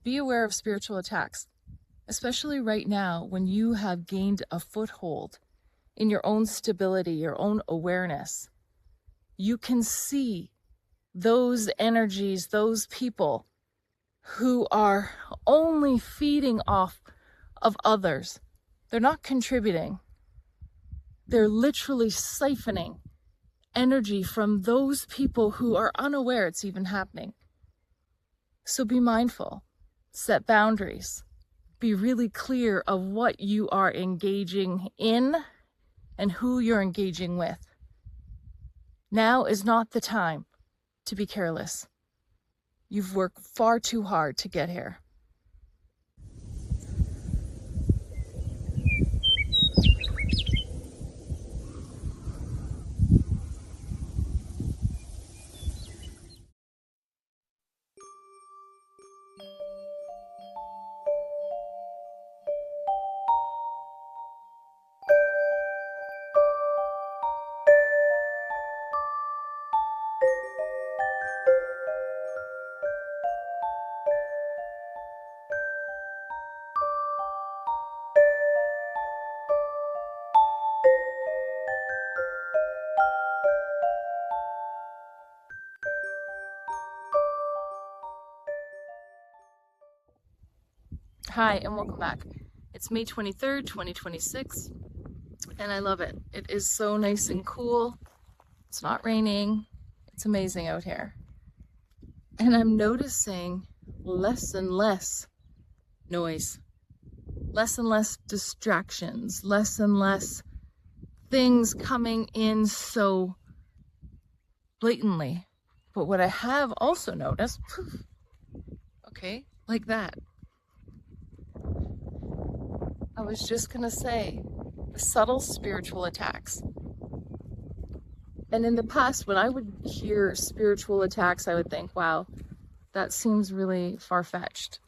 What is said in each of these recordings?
Be aware of spiritual attacks, especially right now when you have gained a foothold in your own stability, your own awareness. You can see those energies, those people who are only feeding off of others. They're not contributing. They're literally siphoning energy from those people who are unaware it's even happening. So be mindful, set boundaries, be really clear of what you are engaging in and who you're engaging with. Now is not the time to be careless. You've worked far too hard to get here. Hi, and welcome back. It's May 23rd, 2026, and I love it. It is so nice and cool. It's not raining. It's amazing out here. And I'm noticing less and less noise, less and less distractions, less and less things coming in so blatantly. But what I have also noticed, okay, like that. I was just gonna say, the subtle spiritual attacks. And in the past, when I would hear spiritual attacks, I would think, wow, that seems really far-fetched.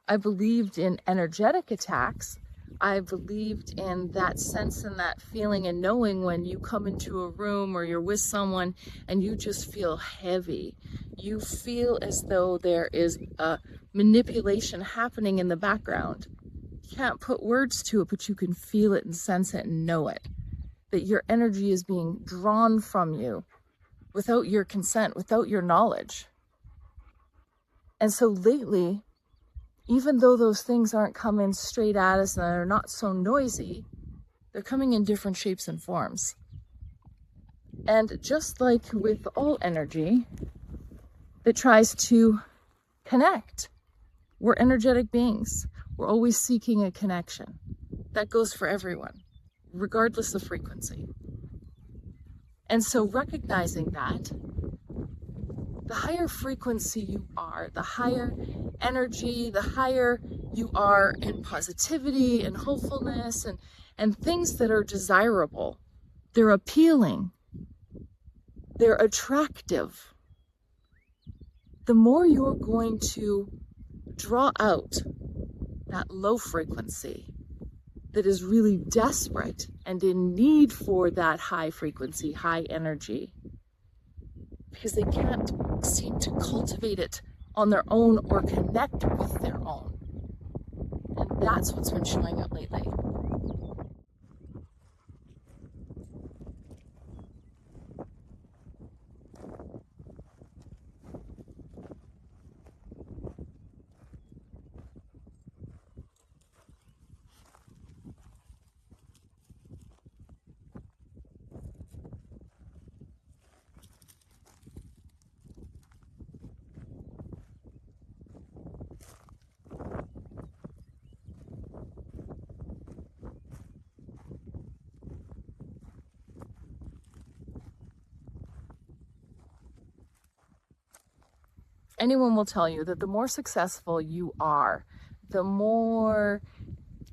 I believed in energetic attacks. I believed in that sense and that feeling and knowing when you come into a room or you're with someone and you just feel heavy. You feel as though there is a manipulation happening in the background. You can't put words to it, but you can feel it and sense it and know it. That your energy is being drawn from you without your consent, without your knowledge. And so lately, even though those things aren't coming straight at us and they're not so noisy, they're coming in different shapes and forms. And just like with all energy that tries to connect, we're energetic beings. We're always seeking a connection. That goes for everyone, regardless of frequency. And so recognizing that, the higher frequency you are, the higher energy, the higher you are in positivity and hopefulness and things that are desirable, they're appealing, they're attractive. The more you're going to draw out that low frequency that is really desperate and in need for that high frequency, high energy, because they can't seem to cultivate it on their own or connect with their own. And that's what's been showing up lately. Anyone will tell you that the more successful you are, the more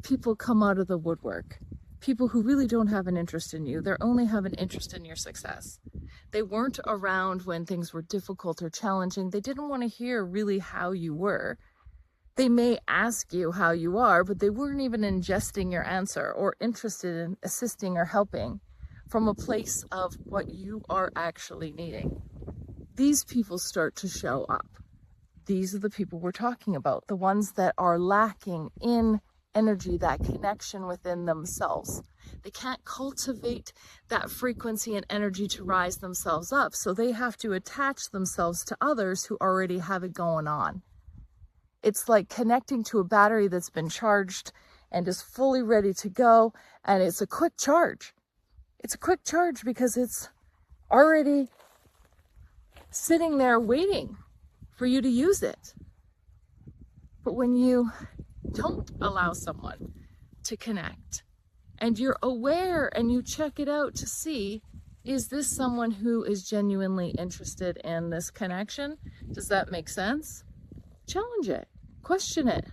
people come out of the woodwork. People who really don't have an interest in you, they only have an interest in your success. They weren't around when things were difficult or challenging. They didn't want to hear really how you were. They may ask you how you are, but they weren't even ingesting your answer or interested in assisting or helping from a place of what you are actually needing. These people start to show up. these are the people we're talking about, the ones that are lacking in energy, that connection within themselves. They can't cultivate that frequency and energy to rise themselves up, so they have to attach themselves to others who already have it going on. It's like connecting to a battery that's been charged and is fully ready to go, and it's a quick charge. It's a quick charge because it's already sitting there waiting for you to use it. But when you don't allow someone to connect, and you're aware and you check it out to see, is this someone who is genuinely interested in this connection? Does that make sense? Challenge it, question it.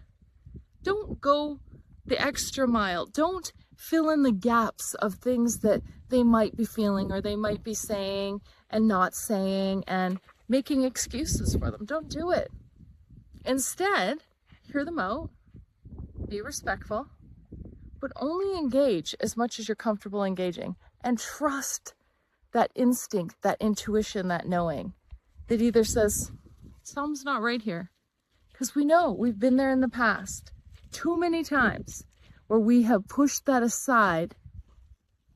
Don't go the extra mile. Don't fill in the gaps of things that they might be feeling or they might be saying and not saying and making excuses for them. Don't do it. Instead, hear them out, be respectful, but only engage as much as you're comfortable engaging, and trust that instinct, that intuition, that knowing that either says, something's not right here. Because we know we've been there in the past too many times where we have pushed that aside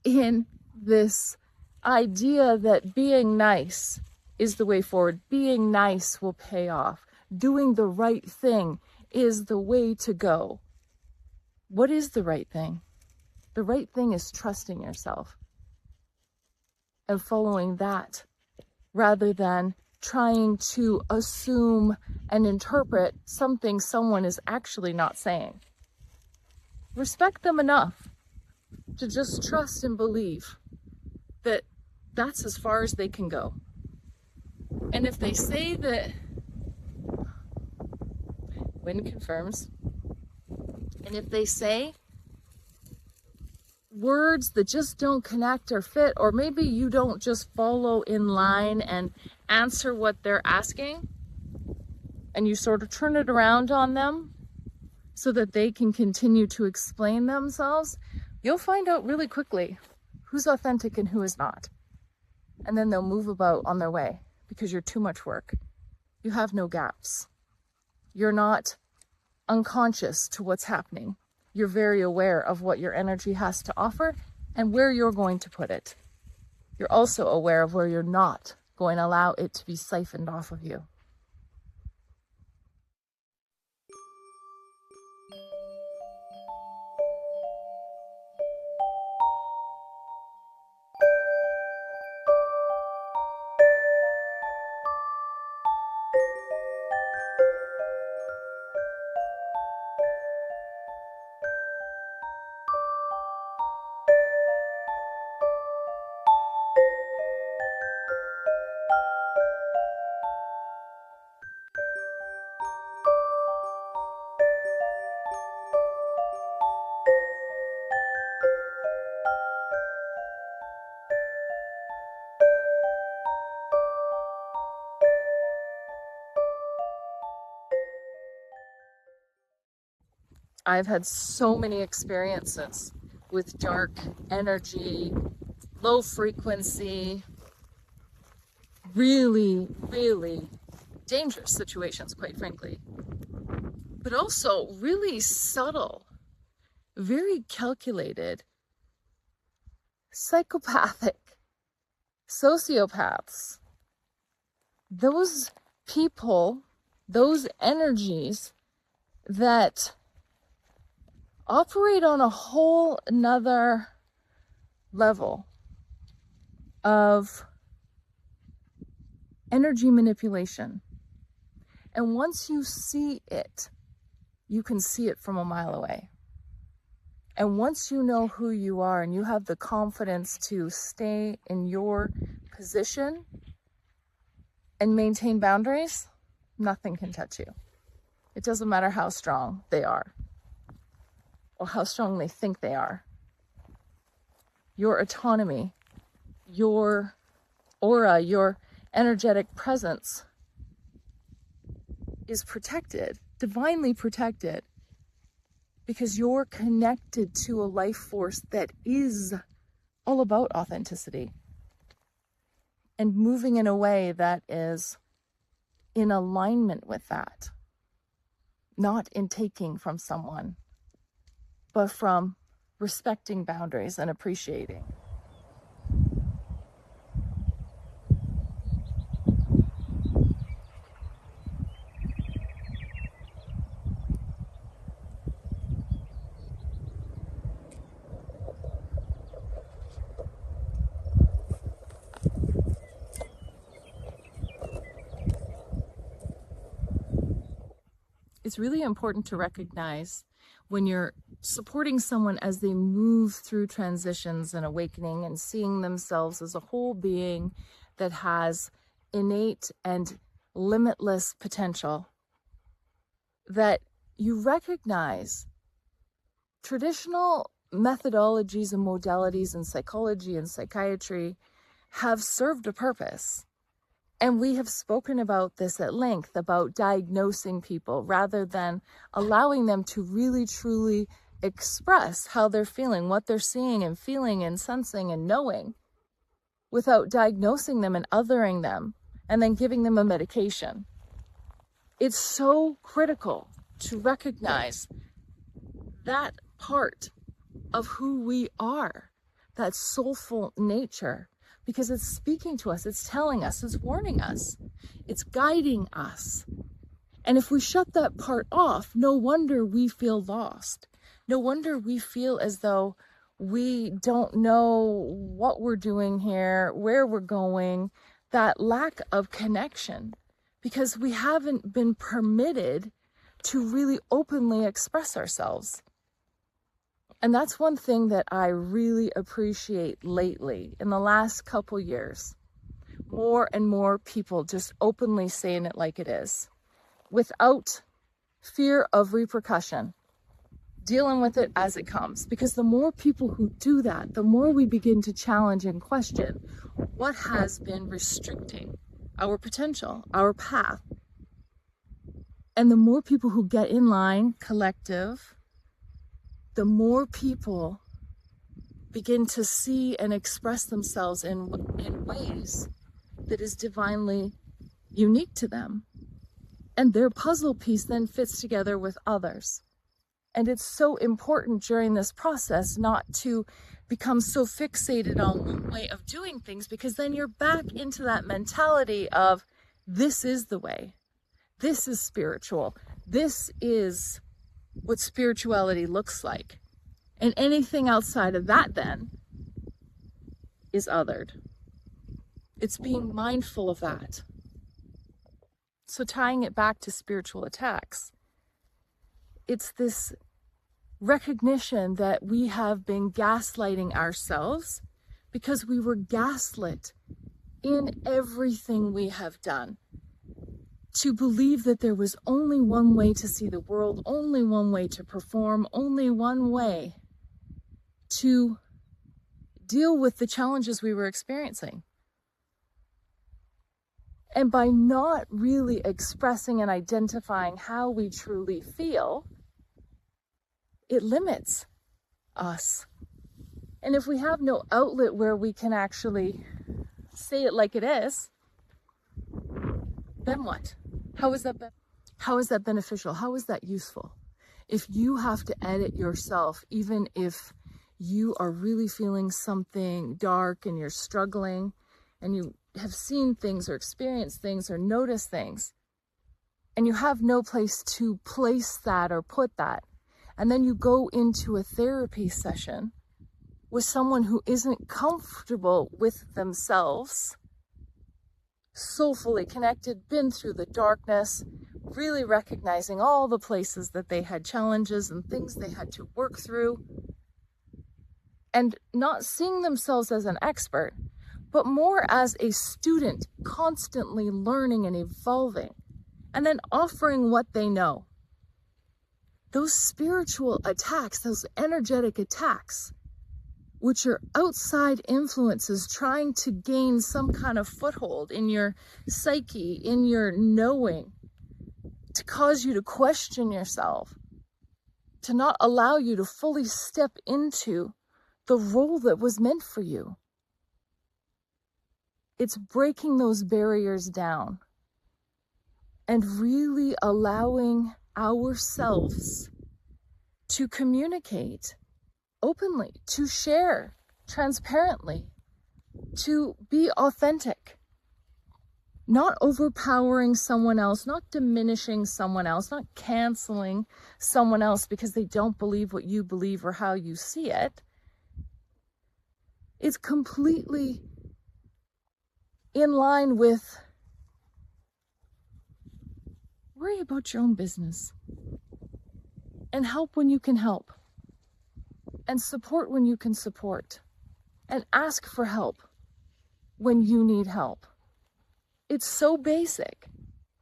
in this idea that being nice is the way forward. Being nice will pay off. Doing the right thing is the way to go. What is the right thing? The right thing is trusting yourself and following that rather than trying to assume and interpret something someone is actually not saying. Respect them enough to just trust and believe that that's as far as they can go. And if they say that, wind confirms, and if they say words that just don't connect or fit, or maybe you don't just follow in line and answer what they're asking, and you sort of turn it around on them so that they can continue to explain themselves, you'll find out really quickly who's authentic and who is not. And then they'll move about on their way because you're too much work. You have no gaps. You're not unconscious to what's happening. You're very aware of what your energy has to offer and where you're going to put it. You're also aware of where you're not going to allow it to be siphoned off of you. I've had so many experiences with dark energy, low frequency, really, really dangerous situations, quite frankly. But also really subtle, very calculated, psychopathic, sociopaths. Those people, those energies that operate on a whole another level of energy manipulation. And once you see it, you can see it from a mile away. And once you know who you are and you have the confidence to stay in your position and maintain boundaries, nothing can touch you. It doesn't matter how strong they are or how strong they think they are. Your autonomy, your aura, your energetic presence is protected, divinely protected, because you're connected to a life force that is all about authenticity and moving in a way that is in alignment with that, not in taking from someone, but from respecting boundaries and appreciating. It's really important to recognize when you're supporting someone as they move through transitions and awakening and seeing themselves as a whole being that has innate and limitless potential, that you recognize traditional methodologies and modalities in psychology and psychiatry have served a purpose. And we have spoken about this at length, about diagnosing people rather than allowing them to really truly express how they're feeling, what they're seeing and feeling and sensing and knowing, without diagnosing them and othering them and then giving them a medication. It's so critical to recognize that part of who we are, that soulful nature, because it's speaking to us, it's telling us, it's warning us, it's guiding us. And if we shut that part off, no wonder we feel lost. No wonder we feel as though we don't know what we're doing here, where we're going, that lack of connection, because we haven't been permitted to really openly express ourselves. And that's one thing that I really appreciate lately in the last couple years. More and more people just openly saying it like it is, without fear of repercussion, dealing with it as it comes. Because the more people who do that, the more we begin to challenge and question what has been restricting our potential, our path. And the more people who get in line, collective, the more people begin to see and express themselves in ways that is divinely unique to them. And their puzzle piece then fits together with others. And it's so important during this process not to become so fixated on one way of doing things, because then you're back into that mentality of, this is the way, this is spiritual, this is what spirituality looks like. And anything outside of that then is othered. It's being mindful of that. So tying it back to spiritual attacks, it's this recognition that we have been gaslighting ourselves because we were gaslit in everything we have done, to believe that there was only one way to see the world, only one way to perform, only one way to deal with the challenges we were experiencing. And by not really expressing and identifying how we truly feel, it limits us. And if we have no outlet where we can actually say it like it is, then what? How is that beneficial? How is that useful? If you have to edit yourself, even if you are really feeling something dark and you're struggling and you have seen things or experienced things or noticed things, and you have no place to place that or put that, and then you go into a therapy session with someone who isn't comfortable with themselves, soulfully connected, been through the darkness, really recognizing all the places that they had challenges and things they had to work through, and not seeing themselves as an expert, but more as a student, constantly learning and evolving, and then offering what they know. Those spiritual attacks, those energetic attacks, which are outside influences trying to gain some kind of foothold in your psyche, in your knowing, to cause you to question yourself, to not allow you to fully step into the role that was meant for you. It's breaking those barriers down and really allowing ourselves to communicate openly, to share transparently, to be authentic, not overpowering someone else, not diminishing someone else, not canceling someone else because they don't believe what you believe or how you see it. It's completely in line with worry about your own business and help when you can help and support when you can support and ask for help when you need help. It's so basic.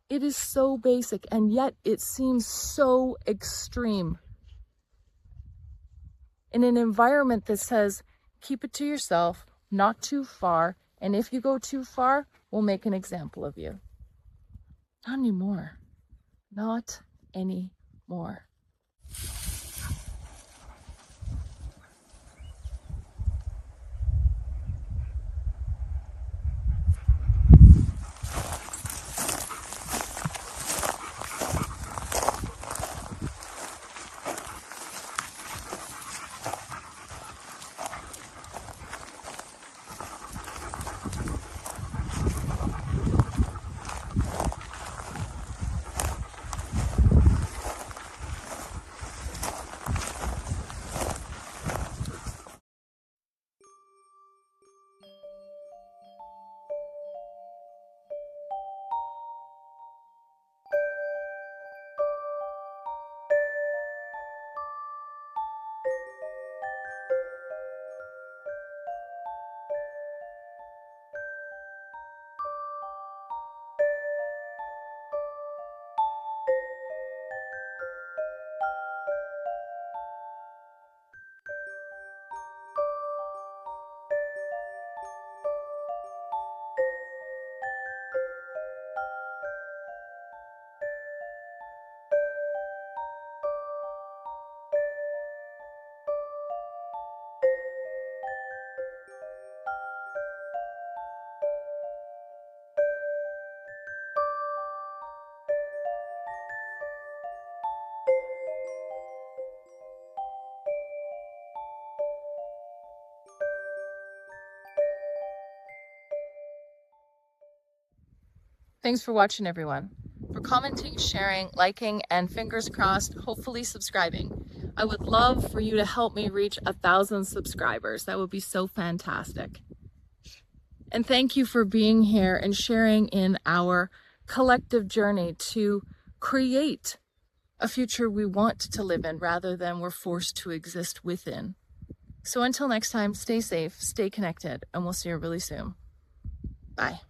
It is so basic, and yet it seems so extreme in an environment that says, keep it to yourself, not too far, and if you go too far, we'll make an example of you. Not anymore. Not anymore. Thanks for watching, everyone. For commenting, sharing, liking, and fingers crossed, hopefully subscribing. I would love for you to help me reach 1,000 subscribers. That would be so fantastic. And thank you for being here and sharing in our collective journey to create a future we want to live in rather than we're forced to exist within. So until next time, stay safe, stay connected, and we'll see you really soon. Bye.